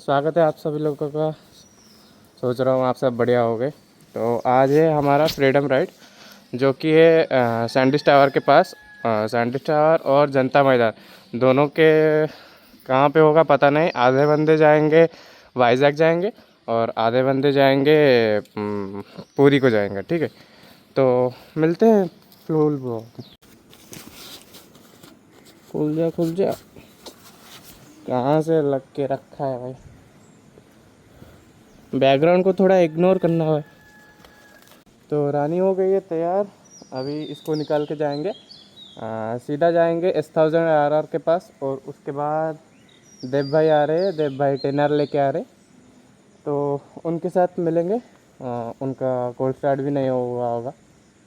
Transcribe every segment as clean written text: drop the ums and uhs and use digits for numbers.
स्वागत है आप सभी लोगों का। सोच रहा हूँ आप सब बढ़िया हो गए। तो आज है हमारा फ्रीडम राइड, जो कि है सैंडिस टावर के पास। सैंडिस टावर और जनता मैदान दोनों के कहाँ पे होगा पता नहीं। आधे बंदे जाएंगे वाइजैक जाएंगे और आधे बंदे जाएंगे पुरी को जाएंगे। ठीक है, तो मिलते हैं फुल ब्लॉग। खुल जा कहाँ से लग के रखा है भाई। बैकग्राउंड को थोड़ा इग्नोर करना है। तो रानी हो गई है तैयार, अभी इसको निकाल के जाएंगे। सीधा जाएंगे S1000 के पास और उसके बाद देव भाई आ रहे हैं। देव भाई टेनर लेके आ रहे, तो उनके साथ मिलेंगे। उनका कोल्ड स्टार्ट भी नहीं हुआ होगा,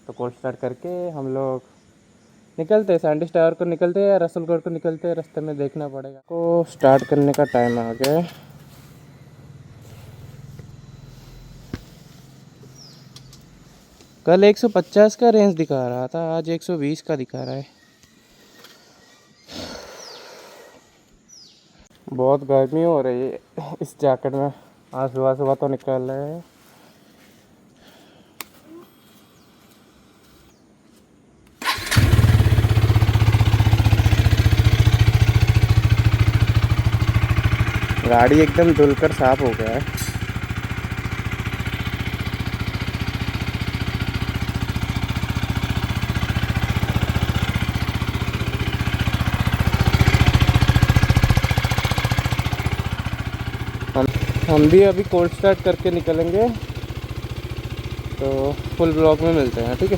तो कोल्ड स्टार्ट करके हम लोग निकलते हैं। सैंडिस टावर को निकलते हैं या रसलगढ़ को निकलते हैं, रास्ते में देखना पड़ेगा। को स्टार्ट करने का टाइम आ गया है। कल 150 का रेंज दिखा रहा था, आज 120 का दिखा रहा है। बहुत गर्मी हो रही है इस जैकेट में। आज सुबह सुबह तो निकल रहे हैं। गाड़ी एकदम धुलकर साफ हो गया है। हम भी अभी कोल्ड स्टार्ट करके निकलेंगे, तो फुल ब्लॉग में मिलते हैं। ठीक है,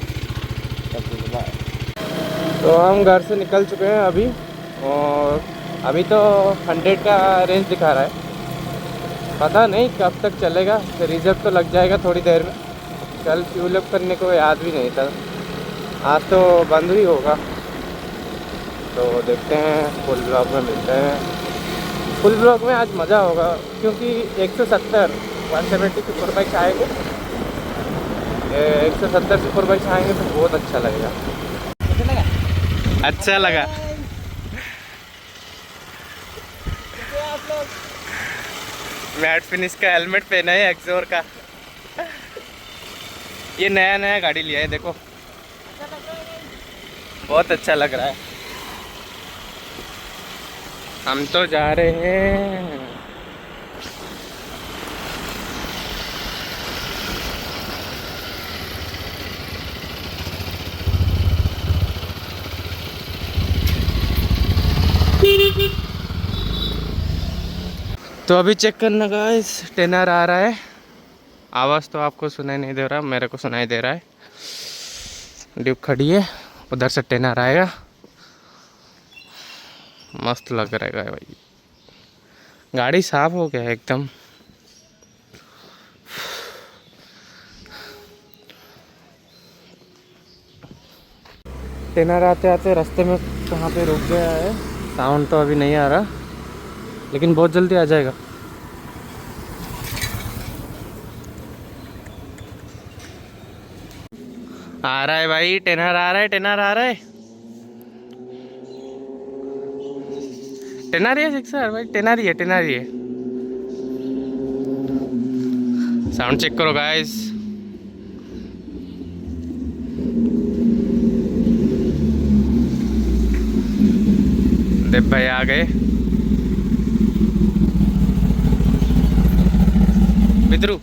बाय। तो हम घर से निकल चुके हैं अभी, और अभी तो 100 का रेंज दिखा रहा है। पता नहीं कब तक चलेगा, रिजर्व तो लग जाएगा थोड़ी देर में। कल फ्यूल अप करने को याद भी नहीं था, आज तो बंद ही होगा। तो देखते हैं, फुल ब्लॉग में मिलते हैं। फुल ब्लॉग में आज मज़ा होगा, क्योंकि 170 170 सुपर बाइक आएंगे। 170 सुपर बाइक आएंगे तो बहुत अच्छा लगेगा। अच्छा लगा। मैट फिनिश का हेलमेट पहना है एक्सोर का। ये नया नया गाड़ी लिया है, देखो बहुत अच्छा लग रहा है। हम तो जा रहे हैं। तो अभी चेक करना गाइस, टेनर आ रहा है। आवाज़ तो आपको सुनाई नहीं दे रहा, मेरे को सुनाई दे रहा है। ड्यूक खड़ी है, उधर से टेनर आएगा। मस्त लग रहेगा भाई, गाड़ी साफ हो गया है एकदम। टेनर आते आते रास्ते में कहाँ पे रुक गया है। साउंड तो अभी नहीं आ रहा, लेकिन बहुत जल्दी आ जाएगा। आ रहा है भाई, टेनर आ रहा है, टेनर आ रहा है। टेनर ही है सिक्सर भाई, टेनर ही है, टेनर ही है। साउंड चेक करो गाइस। देव भाई आ गए। मित्रू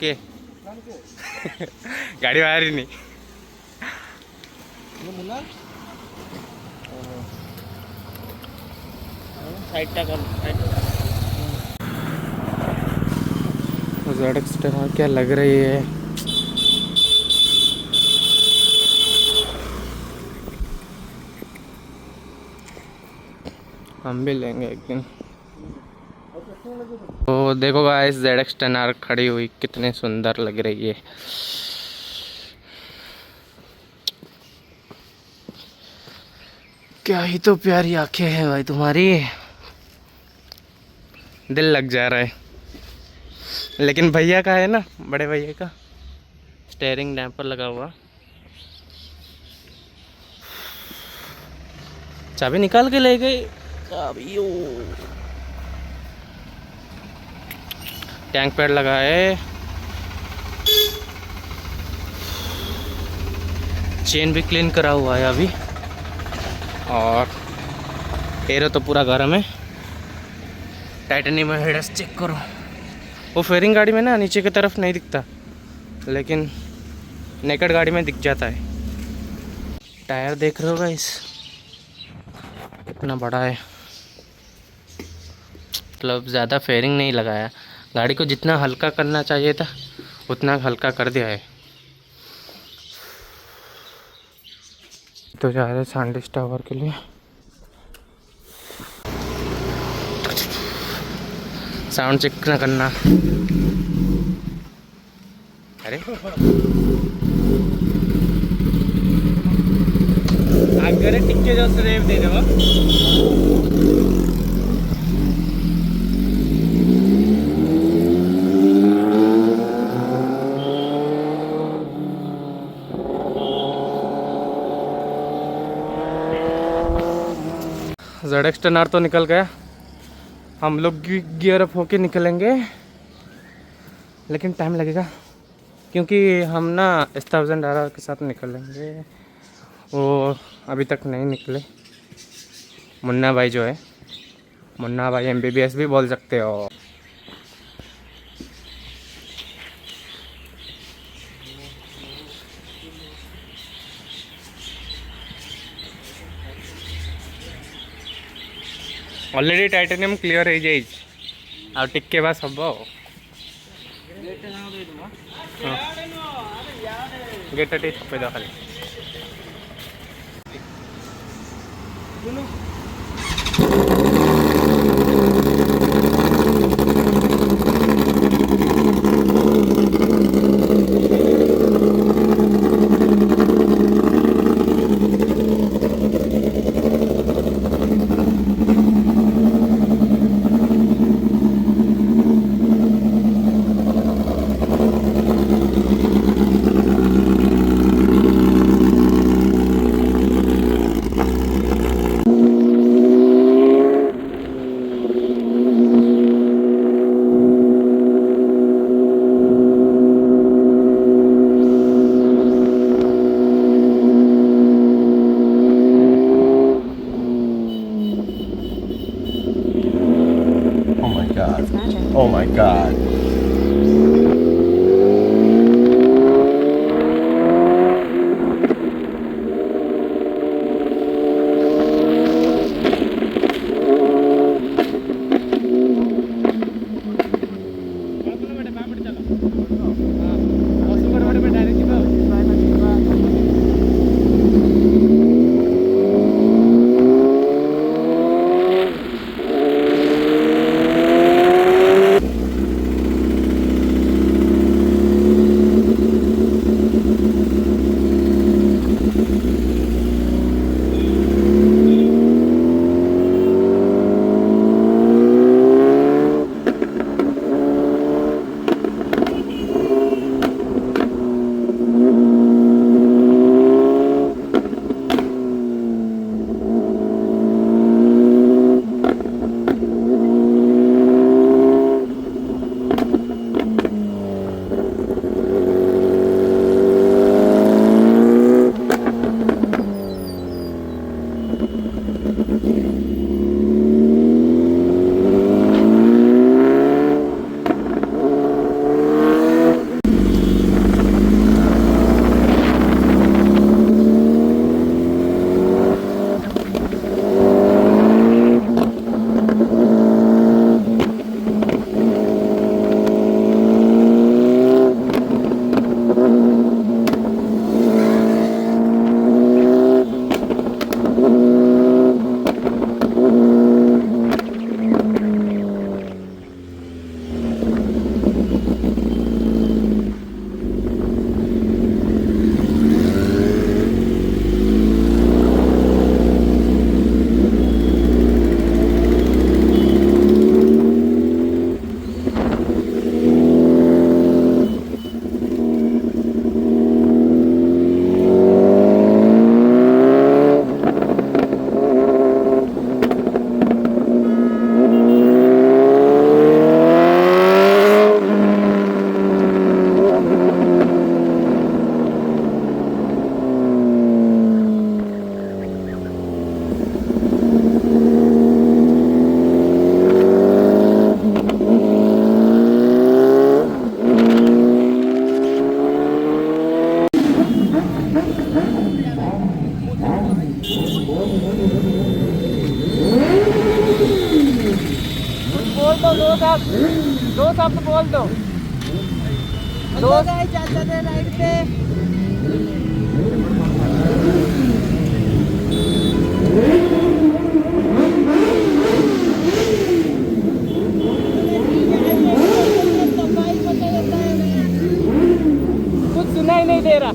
के गाड़ी बाहर ही नहीं। क्या लग रही है। हम भी लेंगे एक दिन। तो देखो गाइस, ZX 10R खड़ी हुई कितने सुंदर लग रही है। क्या ही तो प्यारी आंखें हैं भाई तुम्हारी, दिल लग जा रहा है। लेकिन भैया का है ना, बड़े भैया का स्टेयरिंग डैम्पर लगा हुआ। चाबी निकाल के ले गई। चाबी टैंक पैड लगा है, चेन भी क्लीन करा हुआ है अभी, और एरो तो पूरा गर्म है। टाइटेनियम हेडस चेक करो, वो फेयरिंग गाड़ी में ना नीचे की तरफ नहीं दिखता, लेकिन नेकेड गाड़ी में दिख जाता है। टायर देख रहे हो गाइस कितना बड़ा है, मतलब ज़्यादा फेयरिंग नहीं लगाया। गाड़ी को जितना हल्का करना चाहिए था उतना हल्का कर दिया है। तो जा रहे सांडिस टावर के लिए। साउंड चेक ना करना। अरे आगे टिक्के जो रेव दे दो। ZX 10R तो निकल गया, हम लोग गियर अप होके निकलेंगे, लेकिन टाइम लगेगा क्योंकि हम ना S1000R के साथ निकलेंगे। वो अभी तक नहीं निकले। मुन्ना भाई जो है, मुन्ना भाई MBBS भी बोल सकते हो। ऑलरेडी टाइटेनियम क्लियर है जाइज आ टिके बस हम गेट छपेद खाली। Oh my god. दो शब्द बोल दो। दो चाचा दे राइड पे कुछ सुनाई नहीं दे रहा।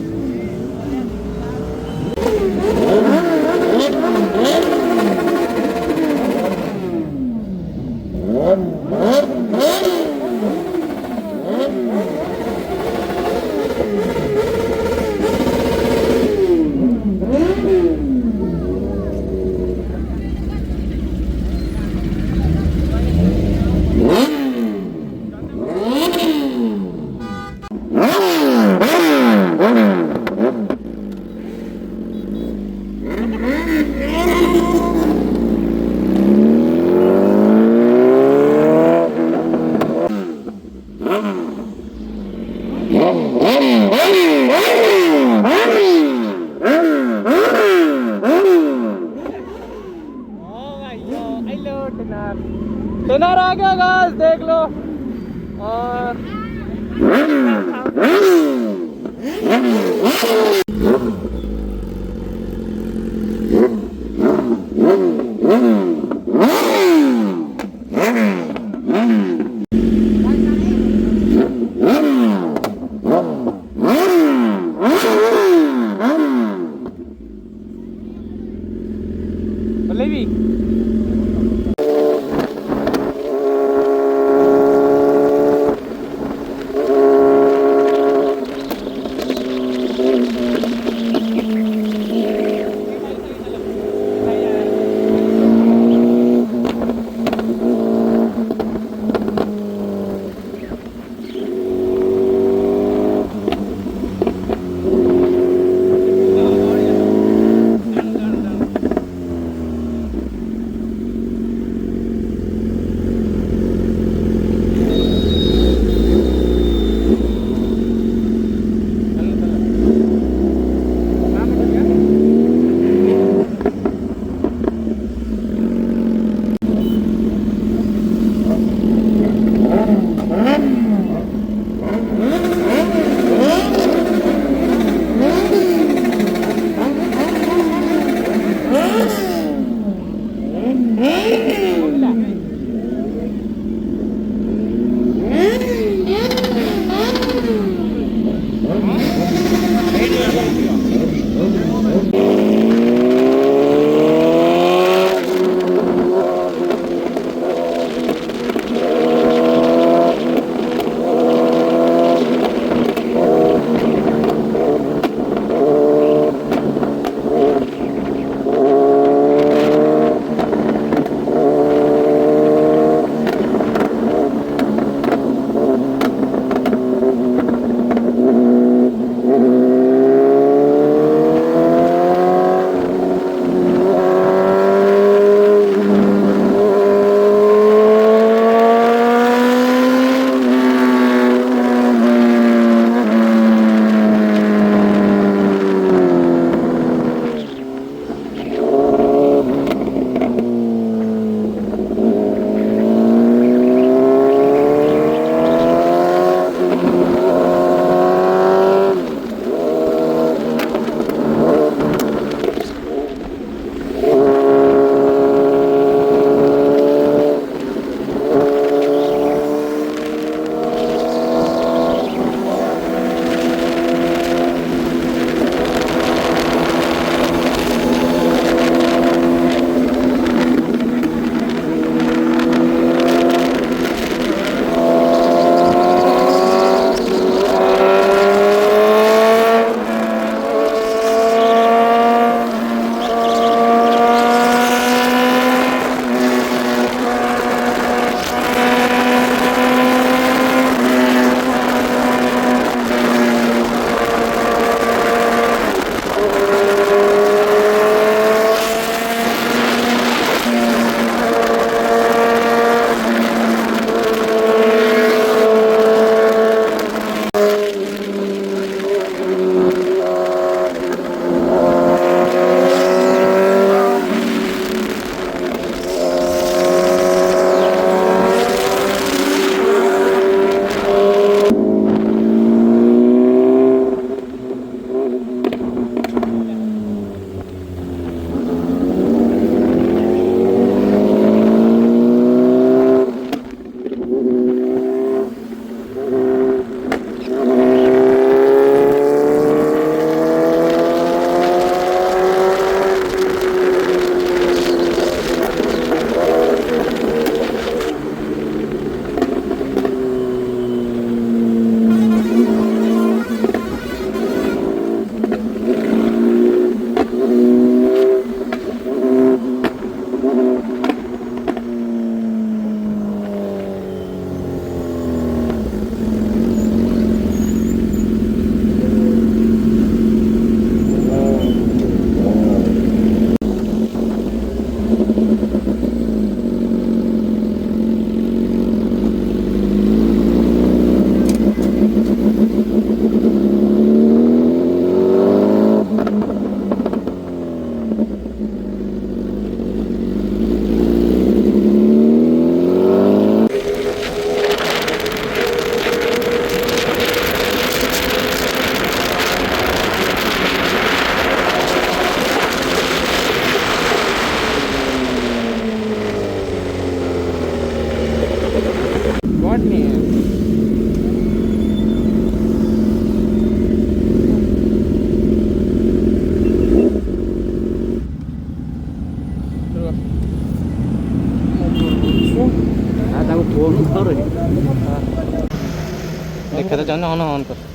जाने ऑन कर।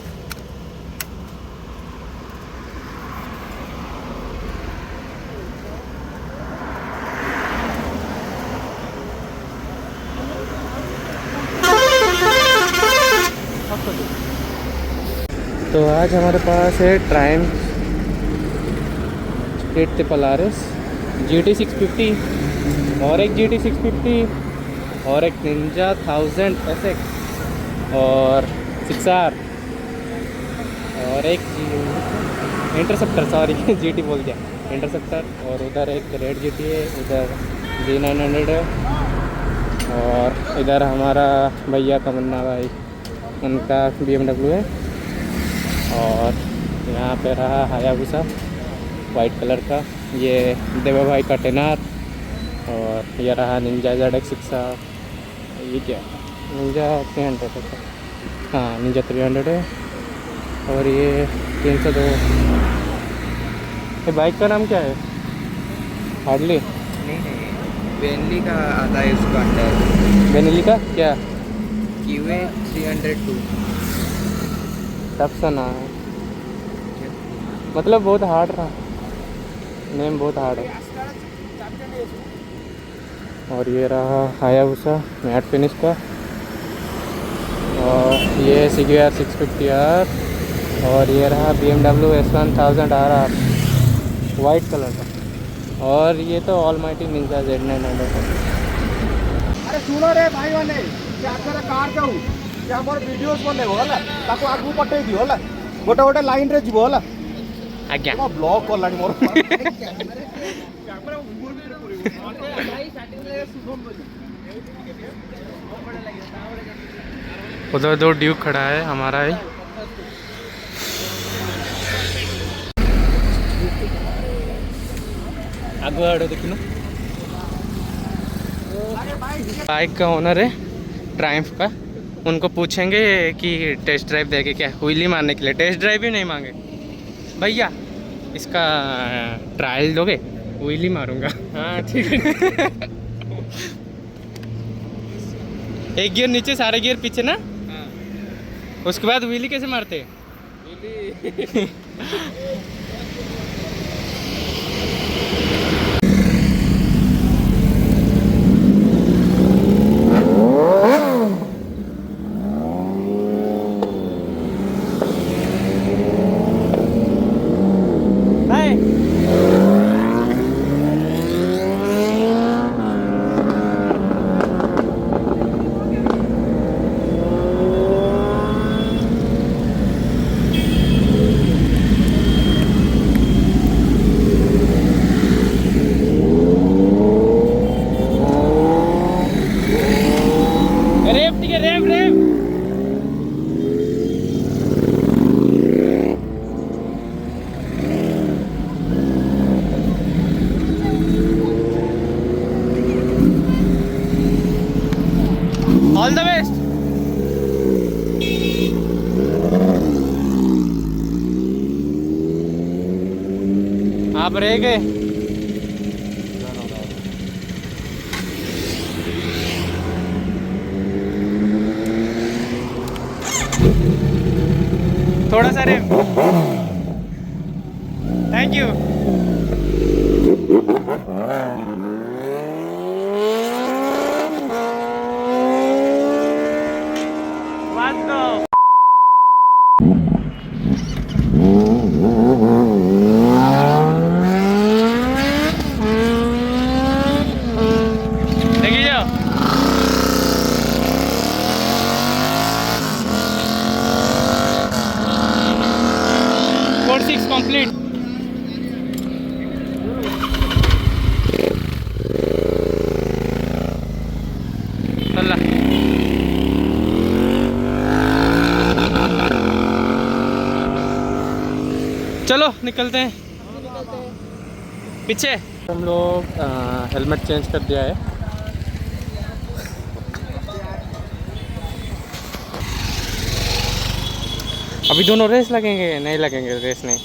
तो आज हमारे पास है ट्रायम्फ 8 GT 650 और एक GT 650 और एक निंजा 1000 SX और 6R और एक इंटरसेप्टर, सॉरी GT बोल दिया, इंटरसेप्टर। और उधर एक रेड GT है, उधर D900 है और इधर हमारा भैया तमन्ना भाई उनका BMW है। और यहाँ पे रहा हायाबुसा वाइट कलर का, ये देवा भाई का टेनार। और ये रहा निंजा ZX 6R, ये क्या निंजा 300 है, हाँ निंजा 300 है। और ये 302, ये बाइक का नाम क्या है? हार्डली नहीं, बेनली का आता है उसका अंडर। बेनिली का क्या? QA 302। टफ सा नाम है, मतलब बहुत हार्ड रहा, नेम बहुत हार्ड है। और ये रहा हायाबुसा मैट फिनिश का। और ये CBR 650R। और ये रहा BMW S1000RR वाइट कलर का। और ये तो ऑलमाइटी निंजा Z900 है। अरे सुनो रे भाई मैंने क्या कार जाऊ क्या मोर वीडियोस बनेबो होला ताको आगु पठेइ दियो होला गोटे गोटे लाइन रे जीवो होला आज्ञा तो ब्लॉक करलानी मोर उधर दो ड्यूक खड़ा है हमारा ही। आगो आड़ो देखिनो, बाइक का ओनर है ट्रायम्फ का, उनको पूछेंगे कि टेस्ट ड्राइव देके क्या, व्हीली मारने के लिए। टेस्ट ड्राइव भी नहीं मांगे भैया, इसका ट्रायल दोगे? व्हीली मारूंगा। हाँ ठीक है। एक गियर नीचे, सारे गियर पीछे ना। हाँ। उसके बाद व्हीली कैसे मारते हैं? All the best. आप रह गए। थोड़ा सा रे, थैंक यू। कंप्लीट। चलो निकलते हैं पीछे। हम लोग हेलमेट चेंज कर दिया है। अभी दोनों रेस लगेंगे? नहीं लगेंगे, रेस नहीं।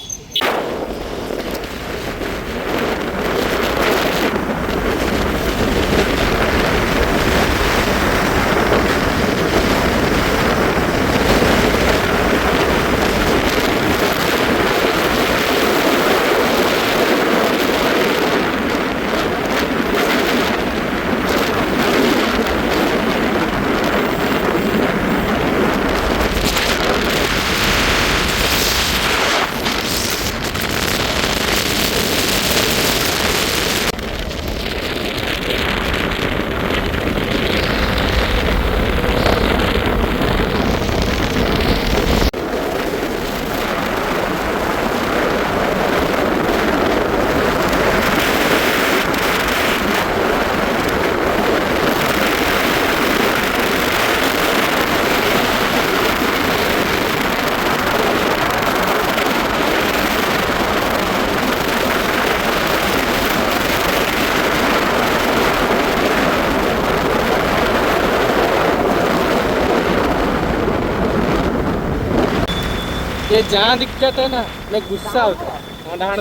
ये जहाँ दिक्कत है ना मैं गुस्सा होता है डांड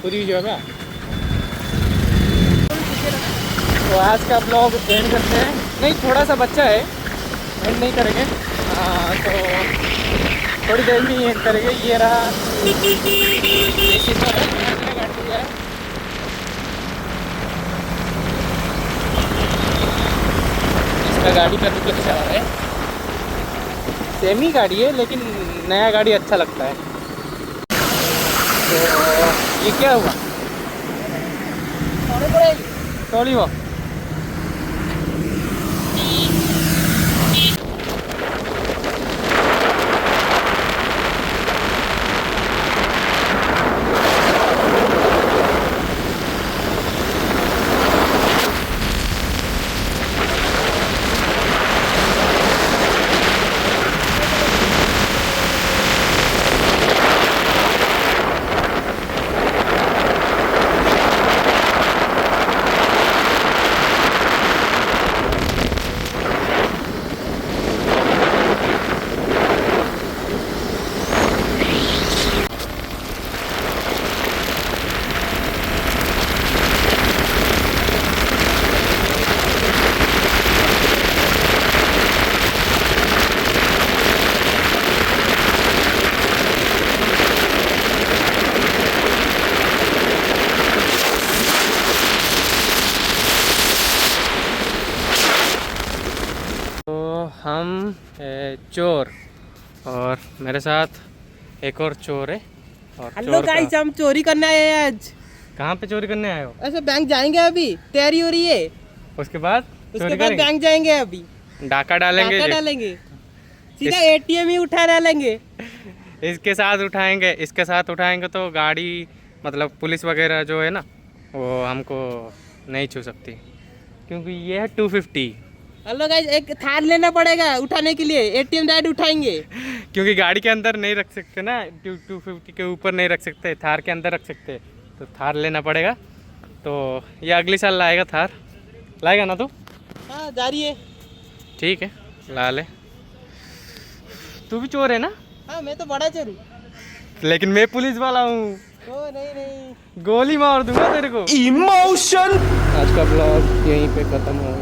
पूरी जो है। तो आज का ब्लॉग एंड करते हैं। नहीं थोड़ा सा बच्चा है, एंड नहीं करेंगे। तो थोड़ी देर में एंड करेंगे। ये रहा गाड़ी है। इसका गाड़ी का लुक अच्छा है। सेम ही गाड़ी है लेकिन नया गाड़ी अच्छा लगता है। तो ये क्या हुआ? सॉरी वो हम चोर और मेरे साथ एक और चोर है। और हेलो गाइस, हम चोरी करने आए हैं आज। कहाँ पे चोरी करने आए हो? ऐसे बैंक जाएंगे, अभी तैयारी हो रही है। उसके बाद बैंक जाएंगे, अभी डाका डालेंगे। सीधा एटीएम ही उठा डालेंगे। इसके साथ उठाएंगे तो गाड़ी मतलब पुलिस वगैरह जो है ना वो हमको नहीं छू सकती क्योंकि ये है 250। हेलो गाइस, एक थार लेना पड़ेगा उठाने के लिए। एटीएम डायरेक्ट उठाएंगे क्योंकि गाड़ी के अंदर नहीं रख सकते ना, 250 के ऊपर नहीं रख सकते, थार के अंदर रख सकते, तो थार लेना पड़ेगा। तो ये अगले साल लाएगा थार, लाएगा ना तू? हाँ, जा रही है। ठीक है, ला ले। तू भी चोर है ना? हाँ, मैं तो बड़ा चोर हूँ। लेकिन मैं पुलिस वाला हूँ। ओ नहीं, गोली मार दूंगा तेरे को। Emotion! आज का ब्लॉग यहीं पे ख़त्म हो